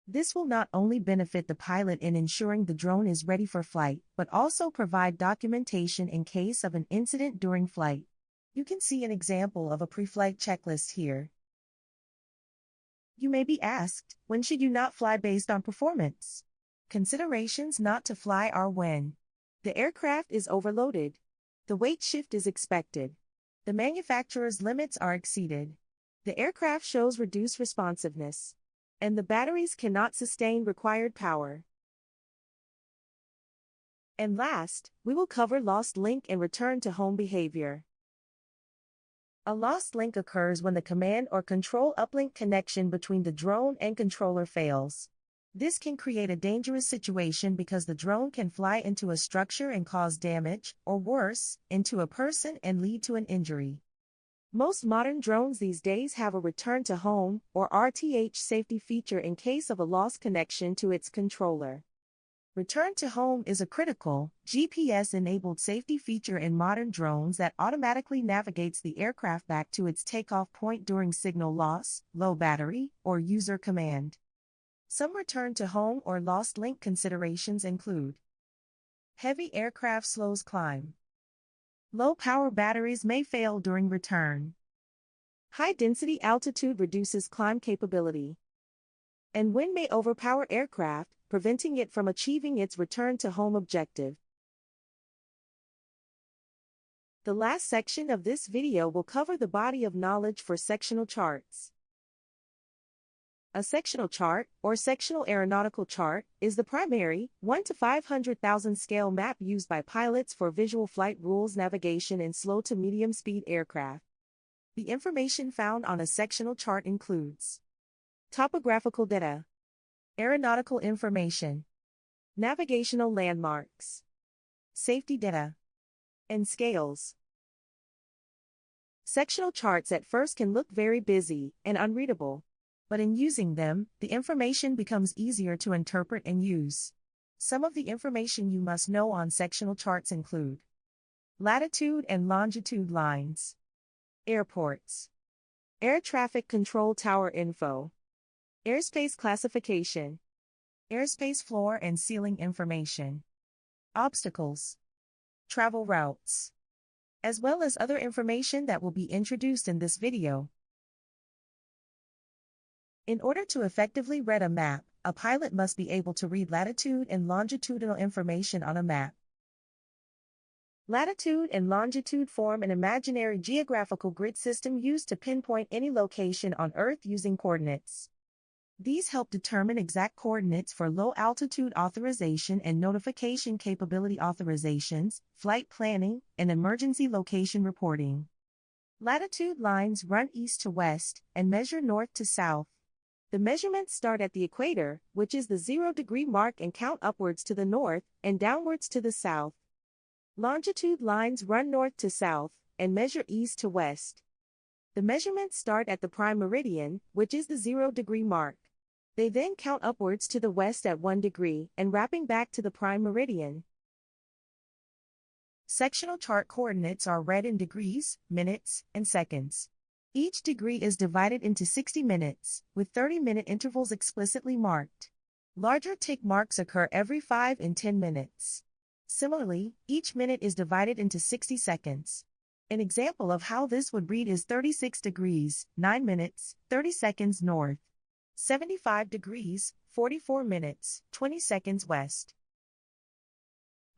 This will not only benefit the pilot in ensuring the drone is ready for flight, but also provide documentation in case of an incident during flight. You can see an example of a pre-flight checklist here. You may be asked, when should you not fly based on performance? Considerations not to fly are when the aircraft is overloaded, the weight shift is expected, the manufacturer's limits are exceeded, the aircraft shows reduced responsiveness, and the batteries cannot sustain required power. And last, we will cover lost link and return to home behavior. A lost link occurs when the command or control uplink connection between the drone and controller fails. This can create a dangerous situation because the drone can fly into a structure and cause damage, or worse, into a person and lead to an injury. Most modern drones these days have a return to home, or RTH safety feature in case of a lost connection to its controller. Return to home is a critical, GPS-enabled safety feature in modern drones that automatically navigates the aircraft back to its takeoff point during signal loss, low battery, or user command. Some return to home or lost link considerations include: heavy aircraft slows climb. Low-power batteries may fail during return. High-density altitude reduces climb capability. And wind may overpower aircraft, preventing it from achieving its return-to-home objective. The last section of this video will cover the body of knowledge for sectional charts. A sectional chart, or sectional aeronautical chart, is the primary, 1 to 500,000 scale map used by pilots for visual flight rules navigation in slow to medium speed aircraft. The information found on a sectional chart includes Topographical data. Aeronautical information. Navigational landmarks. Safety data. And scales. Sectional charts at first can look very busy and unreadable, but in using them, the information becomes easier to interpret and use. Some of the information you must know on sectional charts include latitude and longitude lines, airports, air traffic control tower info, airspace classification, airspace floor and ceiling information, obstacles, travel routes, as well as other information that will be introduced in this video. In order to effectively read a map, a pilot must be able to read latitude and longitudinal information on a map. Latitude and longitude form an imaginary geographical grid system used to pinpoint any location on Earth using coordinates. These help determine exact coordinates for low-altitude authorization and notification capability authorizations, flight planning, and emergency location reporting. Latitude lines run east to west and measure north to south. The measurements start at the equator, which is the 0-degree mark, and count upwards to the north and downwards to the south. Longitude lines run north to south and measure east to west. The measurements start at the prime meridian, which is the 0-degree mark. They then count upwards to the west at 1 degree and wrapping back to the prime meridian. Sectional chart coordinates are read in degrees, minutes, and seconds. Each degree is divided into 60 minutes, with 30-minute intervals explicitly marked. Larger tick marks occur every 5 and 10 minutes. Similarly, each minute is divided into 60 seconds. An example of how this would read is 36 degrees, 9 minutes, 30 seconds north. 75 degrees, 44 minutes, 20 seconds west.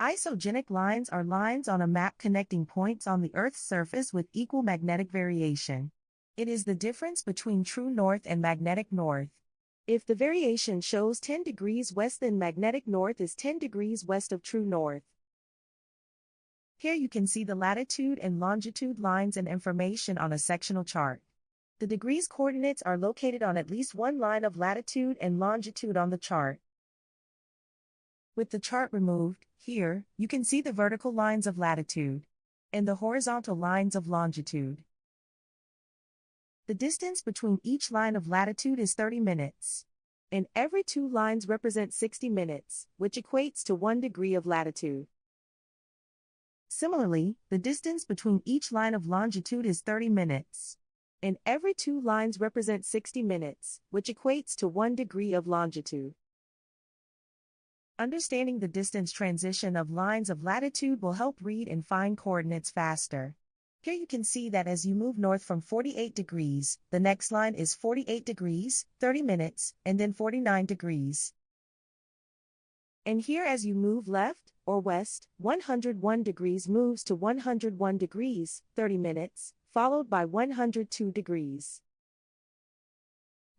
Isogenic lines are lines on a map connecting points on the Earth's surface with equal magnetic variation. It is the difference between true north and magnetic north. If the variation shows 10 degrees west, then magnetic north is 10 degrees west of true north. Here you can see the latitude and longitude lines and information on a sectional chart. The degrees coordinates are located on at least one line of latitude and longitude on the chart. With the chart removed, here, you can see the vertical lines of latitude and the horizontal lines of longitude. The distance between each line of latitude is 30 minutes, and every 2 lines represent 60 minutes, which equates to 1 degree of latitude. Similarly, the distance between each line of longitude is 30 minutes, and every 2 lines represent 60 minutes, which equates to 1 degree of longitude. Understanding the distance transition of lines of latitude will help read and find coordinates faster. Here you can see that as you move north from 48 degrees, the next line is 48 degrees, 30 minutes, and then 49 degrees. And here as you move left or west, 101 degrees moves to 101 degrees, 30 minutes, followed by 102 degrees.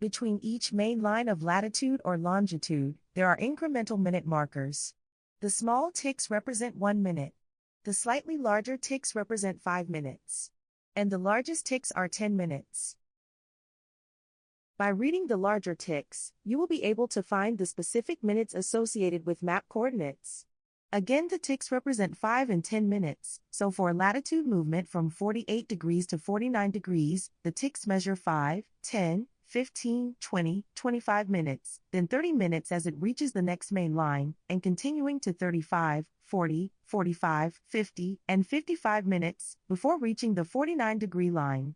Between each main line of latitude or longitude, there are incremental minute markers. The small ticks represent 1 minute. The slightly larger ticks represent 5 minutes. And the largest ticks are 10 minutes. By reading the larger ticks, you will be able to find the specific minutes associated with map coordinates. Again, the ticks represent 5 and 10 minutes, so for a latitude movement from 48 degrees to 49 degrees, the ticks measure 5, 10, 15, 20, 25 minutes, then 30 minutes as it reaches the next main line, and continuing to 35, 40, 45, 50, and 55 minutes, before reaching the 49-degree line.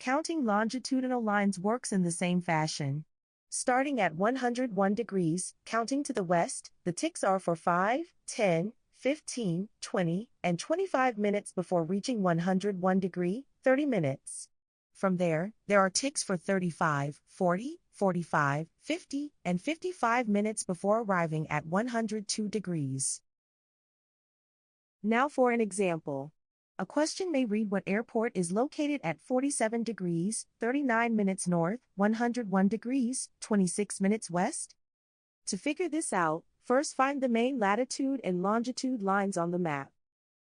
Counting longitudinal lines works in the same fashion. Starting at 101 degrees, counting to the west, the ticks are for 5, 10, 15, 20, and 25 minutes before reaching 101 degree, 30 minutes. From there are ticks for 35, 40, 45, 50, and 55 minutes before arriving at 102 degrees. Now for an example. A question may read what airport is located at 47 degrees, 39 minutes north, 101 degrees, 26 minutes west? To figure this out, first find the main latitude and longitude lines on the map.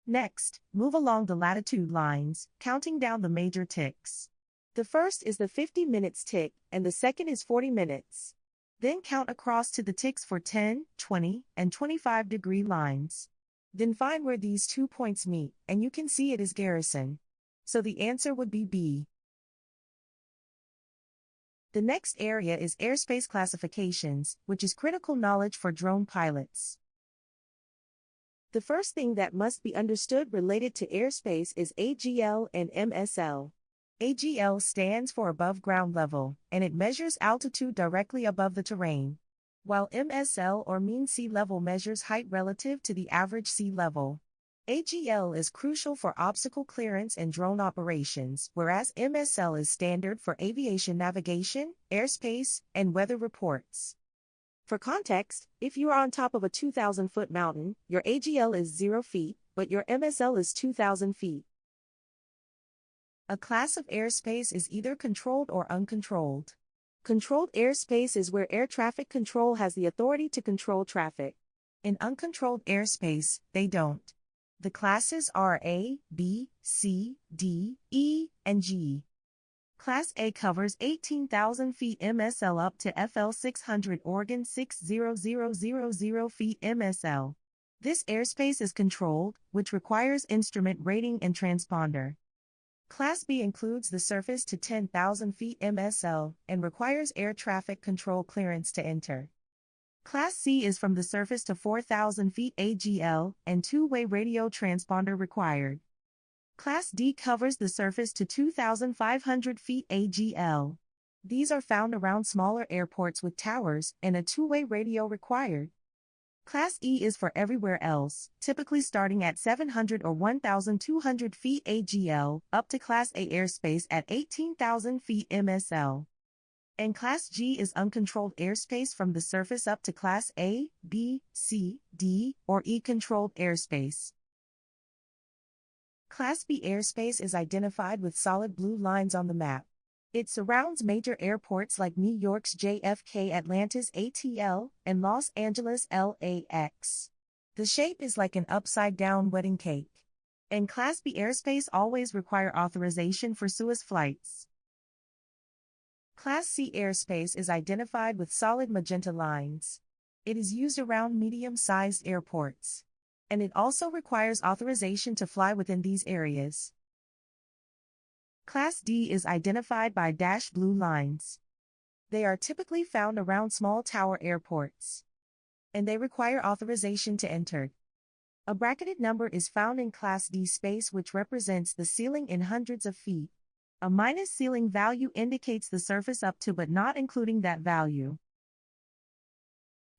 Next, move along the latitude lines, counting down the major ticks. The first is the 50 minutes tick, and the second is 40 minutes. Then count across to the ticks for 10, 20, and 25-degree lines. Then find where these 2 points meet, and you can see it is garrison. So the answer would be B. The next area is airspace classifications, which is critical knowledge for drone pilots. The first thing that must be understood related to airspace is AGL and MSL. AGL stands for above ground level, and it measures altitude directly above the terrain, while MSL or mean sea level measures height relative to the average sea level. AGL is crucial for obstacle clearance and drone operations, whereas MSL is standard for aviation navigation, airspace, and weather reports. For context, if you are on top of a 2,000-foot mountain, your AGL is 0 feet, but your MSL is 2,000 feet. A class of airspace is either controlled or uncontrolled. Controlled airspace is where air traffic control has the authority to control traffic. In uncontrolled airspace, they don't. The classes are A, B, C, D, E, and G. Class A covers 18,000 feet MSL up to FL 600 Oregon 60000 feet MSL. This airspace is controlled, which requires instrument rating and transponder. Class B includes the surface to 10,000 feet MSL and requires air traffic control clearance to enter. Class C is from the surface to 4,000 feet AGL and two-way radio transponder required. Class D covers the surface to 2,500 feet AGL. These are found around smaller airports with towers and a two-way radio required. Class E is for everywhere else, typically starting at 700 or 1,200 feet AGL, up to Class A airspace at 18,000 feet MSL. And Class G is uncontrolled airspace from the surface up to Class A, B, C, D, or E controlled airspace. Class B airspace is identified with solid blue lines on the map. It surrounds major airports like New York's JFK Atlanta's ATL and Los Angeles LAX. The shape is like an upside-down wedding cake. And Class B airspace always require authorization for sUAS flights. Class C airspace is identified with solid magenta lines. It is used around medium-sized airports. And it also requires authorization to fly within these areas. Class D is identified by dashed blue lines. They are typically found around small tower airports. And they require authorization to enter. A bracketed number is found in Class D space which represents the ceiling in hundreds of feet. A minus ceiling value indicates the surface up to but not including that value.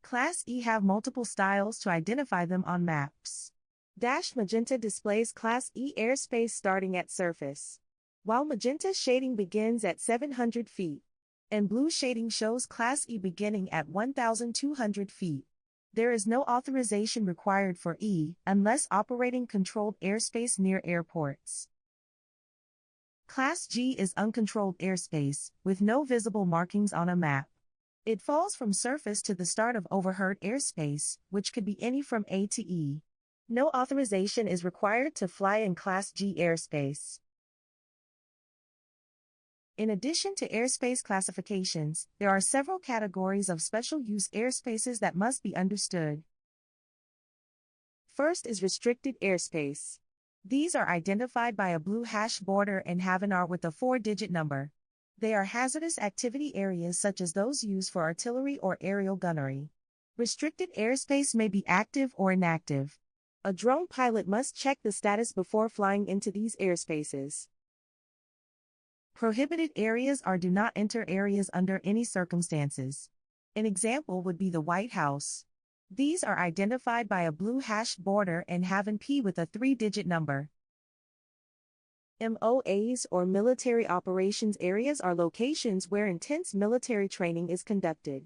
Class E have multiple styles to identify them on maps. Dashed magenta displays Class E airspace starting at surface, while magenta shading begins at 700 feet, and blue shading shows Class E beginning at 1,200 feet. There is no authorization required for E unless operating controlled airspace near airports. Class G is uncontrolled airspace, with no visible markings on a map. It falls from surface to the start of overheard airspace, which could be any from A to E. No authorization is required to fly in Class G airspace. In addition to airspace classifications, there are several categories of special use airspaces that must be understood. First is restricted airspace. These are identified by a blue hash border and have an R with a 4-digit number. They are hazardous activity areas such as those used for artillery or aerial gunnery. Restricted airspace may be active or inactive. A drone pilot must check the status before flying into these airspaces. Prohibited areas are do not enter areas under any circumstances. An example would be the White House. These are identified by a blue hash border and have an P with a 3-digit number. MOAs or military operations areas are locations where intense military training is conducted.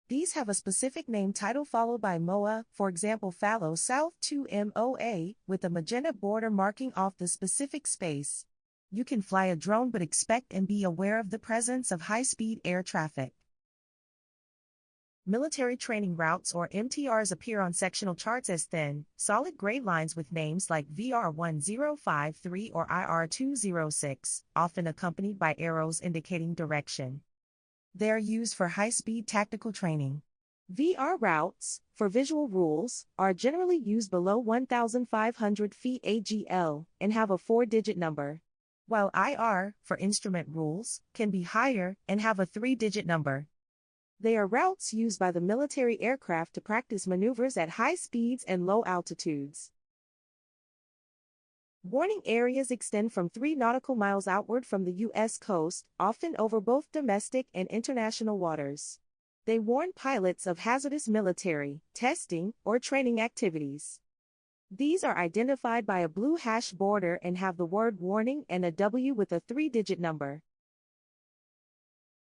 These have a specific name title followed by MOA, for example Fallow South 2 MOA, with a magenta border marking off the specific space. You can fly a drone but expect and be aware of the presence of high-speed air traffic. Military training routes or MTRs appear on sectional charts as thin, solid gray lines with names like VR1053 or IR206, often accompanied by arrows indicating direction. They are used for high-speed tactical training. VR routes, for visual rules, are generally used below 1,500 feet AGL and have a 4-digit number, while IR, for instrument rules, can be higher and have a 3-digit number. They are routes used by the military aircraft to practice maneuvers at high speeds and low altitudes. Warning areas extend from 3 nautical miles outward from the U.S. coast, often over both domestic and international waters. They warn pilots of hazardous military, testing, or training activities. These are identified by a blue hash border and have the word warning and a W with a 3-digit number.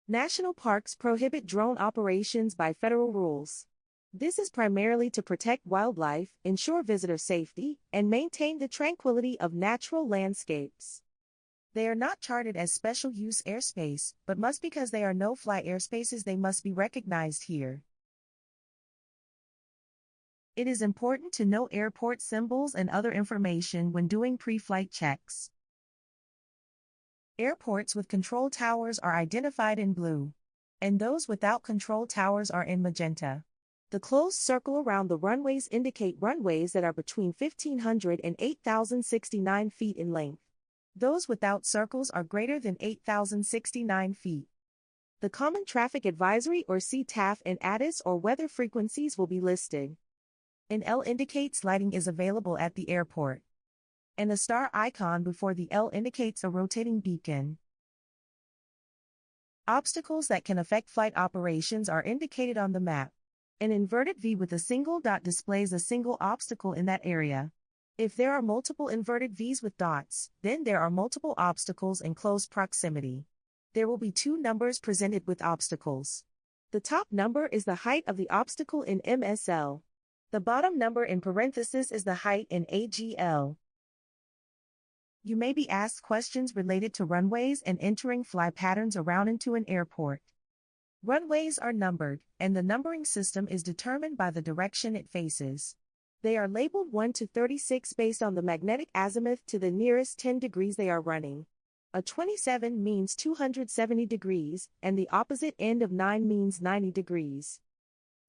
National parks prohibit drone operations by federal rules. This is primarily to protect wildlife, ensure visitor safety, and maintain the tranquility of natural landscapes. They are not charted as special use airspace, but because they are no-fly airspaces they must be recognized here. It is important to know airport symbols and other information when doing pre-flight checks. Airports with control towers are identified in blue, and those without control towers are in magenta. The closed circle around the runways indicate runways that are between 1,500 and 8,069 feet in length. Those without circles are greater than 8,069 feet. The Common Traffic Advisory or CTAF and ATIS or weather frequencies will be listed. An L indicates lighting is available at the airport, and a star icon before the L indicates a rotating beacon. Obstacles that can affect flight operations are indicated on the map. An inverted V with a single dot displays a single obstacle in that area. If there are multiple inverted Vs with dots, then there are multiple obstacles in close proximity. There will be 2 numbers presented with obstacles. The top number is the height of the obstacle in MSL. The bottom number in parentheses is the height in AGL. You may be asked questions related to runways and entering fly patterns around into an airport. Runways are numbered, and the numbering system is determined by the direction it faces. They are labeled 1 to 36 based on the magnetic azimuth to the nearest 10 degrees they are running. A 27 means 270 degrees, and the opposite end of 9 means 90 degrees.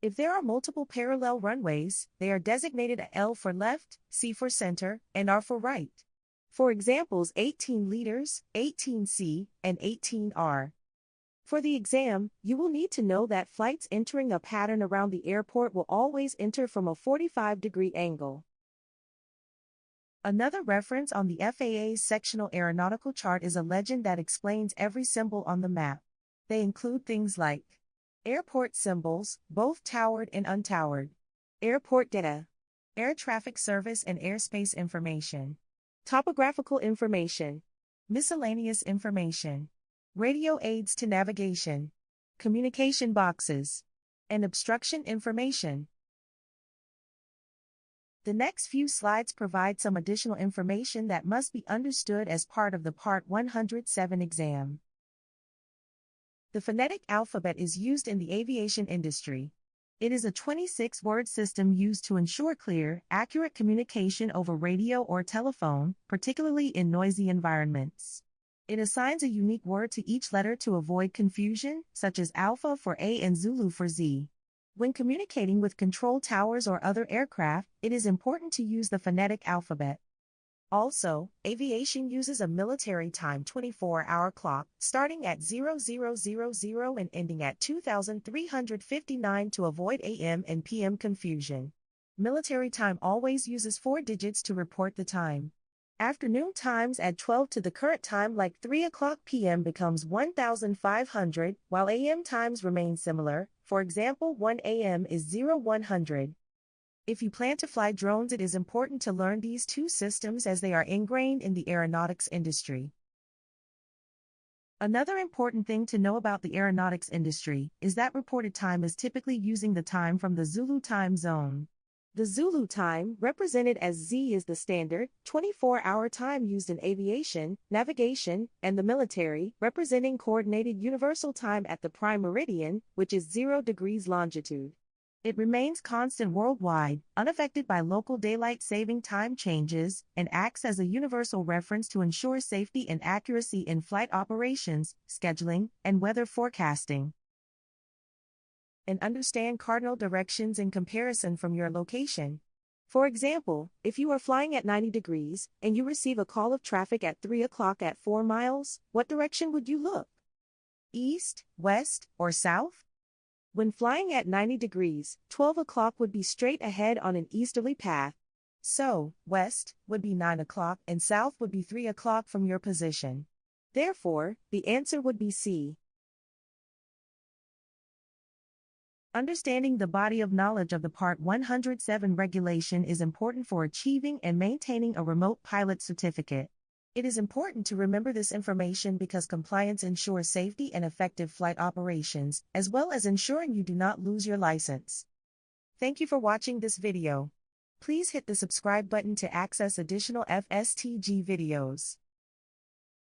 If there are multiple parallel runways, they are designated a L for left, C for center, and R for right. For examples 18 liters, 18C, and 18R. For the exam, you will need to know that flights entering a pattern around the airport will always enter from a 45-degree angle. Another reference on the FAA's sectional aeronautical chart is a legend that explains every symbol on the map. They include things like airport symbols, both towered and untowered, airport data, air traffic service and airspace information, topographical information, miscellaneous information, radio aids to navigation, communication boxes, and obstruction information. The next few slides provide some additional information that must be understood as part of the Part 107 exam. The phonetic alphabet is used in the aviation industry. It is a 26-word system used to ensure clear, accurate communication over radio or telephone, particularly in noisy environments. It assigns a unique word to each letter to avoid confusion, such as Alpha for A and Zulu for Z. When communicating with control towers or other aircraft, it is important to use the phonetic alphabet. Also, aviation uses a military time 24-hour clock, starting at 0000 and ending at 2359 to avoid AM and PM confusion. Military time always uses 4 digits to report the time. Afternoon times add 12 to the current time, like 3 o'clock p.m. becomes 1500, while AM times remain similar. For example, 1 a.m. is 0100. If you plan to fly drones, it is important to learn these 2 systems as they are ingrained in the aeronautics industry. Another important thing to know about the aeronautics industry is that reported time is typically using the time from the Zulu time zone. The Zulu time, represented as Z, is the standard 24-hour time used in aviation, navigation, and the military, representing Coordinated Universal Time at the prime meridian, which is 0 degrees longitude. It remains constant worldwide, unaffected by local daylight saving time changes, and acts as a universal reference to ensure safety and accuracy in flight operations, scheduling, and weather forecasting. And understand cardinal directions in comparison from your location. For example, if you are flying at 90 degrees, and you receive a call of traffic at 3 o'clock at 4 miles, what direction would you look? East, west, or south? When flying at 90 degrees, 12 o'clock would be straight ahead on an easterly path. So, west would be 9 o'clock and south would be 3 o'clock from your position. Therefore, the answer would be C. Understanding the body of knowledge of the Part 107 regulation is important for achieving and maintaining a remote pilot certificate. It is important to remember this information because compliance ensures safety and effective flight operations, as well as ensuring you do not lose your license. Thank you for watching this video. Please hit the subscribe button to access additional FSTG videos.